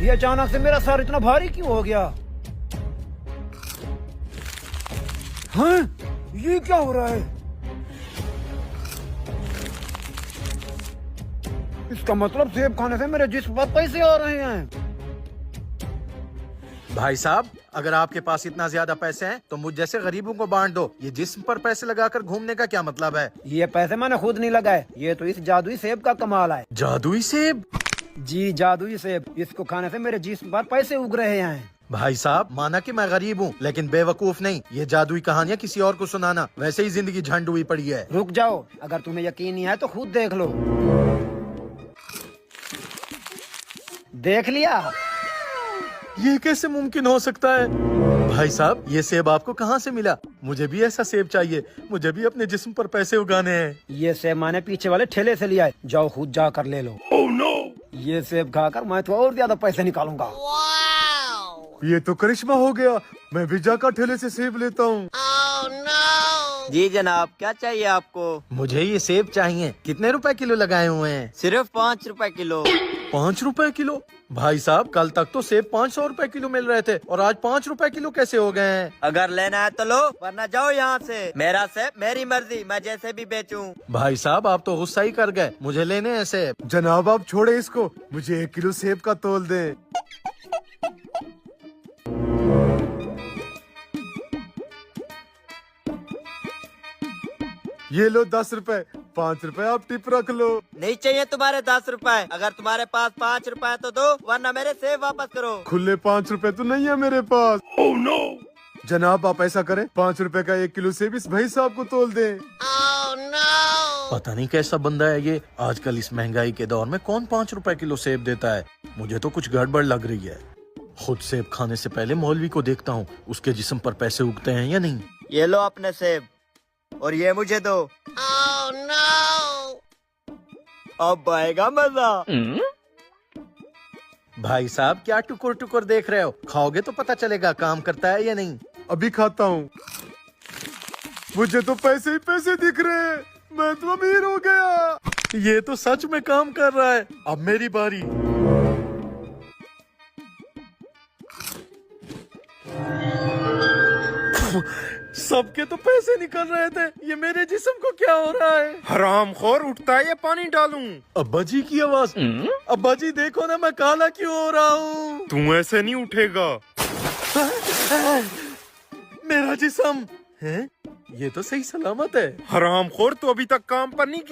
ये अचानक से मेरा सर इतना भारी क्यों हो गया? हाँ, ये क्या हो रहा है? इसका मतलब सेब खाने से मेरे जिस्म पर पैसे आ रहे हैं। भाई साहब, अगर आपके पास इतना ज्यादा पैसे हैं तो मुझ जैसे गरीबों को बांट दो। ये जिस्म पर पैसे लगाकर घूमने का क्या मतलब है? ये पैसे मैंने खुद नहीं लगाए, ये तो इस जादुई सेब का कमाल है। जादुई सेब? जी, जादुई सेब। इसको खाने से मेरे जिस्म पर पैसे उग रहे हैं। भाई साहब, माना कि मैं गरीब हूँ लेकिन बेवकूफ नहीं। ये जादुई कहानियाँ किसी और को सुनाना, वैसे ही जिंदगी झंड हुई पड़ी है। रुक जाओ, अगर तुम्हें यकीन नहीं है तो खुद देख लो। देख लिया? ये कैसे मुमकिन हो सकता है? भाई साहब, ये सेब आपको कहाँ से मिला? मुझे भी ऐसा सेब चाहिए। मुझे भी अपने जिस्म पर पैसे उगाने हैं। ये सेब मैंने पीछे वाले ठेले से लिया है, जाओ खुद जा कर ले लो। Oh, no! ये सेब खाकर मैं तो और ज्यादा पैसे निकालूंगा। ये तो करिश्मा हो गया। मैं भी जाकर ठेले से सेब लेता हूँ। जी जनाब, क्या चाहिए आपको? मुझे ये सेब चाहिए। कितने रुपए किलो लगाए हुए हैं? सिर्फ 5 रुपए किलो। 5 रुपए किलो? भाई साहब, कल तक तो सेब 500 रुपए किलो मिल रहे थे और आज 5 रुपए किलो कैसे हो गए हैं? अगर लेना है तो लो, वरना जाओ यहाँ से। मेरा सेब मेरी मर्जी, मैं जैसे भी बेचूं। भाई साहब, आप तो गुस्सा ही कर गए। मुझे लेने हैं सेब। जनाब आप छोड़े इसको, मुझे 1 किलो सेब का तोल दें। ये लो 10 रुपए, 5 रुपए आप टिप रख लो। नहीं चाहिए तुम्हारे 10 रुपए। अगर तुम्हारे पास 5 रुपए तो दो, वरना मेरे सेब वापस करो। खुले 5 रुपए तो नहीं है मेरे पास। Oh, no! जनाब आप ऐसा करें, 5 रुपए का 1 किलो सेब इस भाई साहब को तोल दें। पता नहीं कैसा बंदा है ये। आजकल इस महंगाई के दौर में कौन 5 रुपए किलो सेब देता है? मुझे तो कुछ गड़बड़ लग रही है। खुद सेब खाने से पहले मौलवी को देखता हूँ, उसके जिस्म पर पैसे उगते हैं या नहीं। ये लो अपने सेब, और ये मुझे दो। अब आएगा मजा। भाई साहब, क्या टुकुर टुकुर देख रहे हो? खाओगे तो पता चलेगा काम करता है या नहीं। अभी खाता हूँ। मुझे तो पैसे ही पैसे दिख रहे हैं, मैं तो अमीर हो गया। ये तो सच में काम कर रहा है। अब मेरी बारी। सबके तो पैसे निकल रहे थे, ये मेरे जिस्म को क्या हो रहा है? हरामखोर, उठता है ये पानी डालूं। अब्बा जी की आवाज। अब्बा जी देखो ना, मैं काला क्यों हो रहा हूँ? तू ऐसे नहीं उठेगा। मेरा जिस्म है, ये तो सही सलामत है। हरामखोर, तो अभी तक काम पर नहीं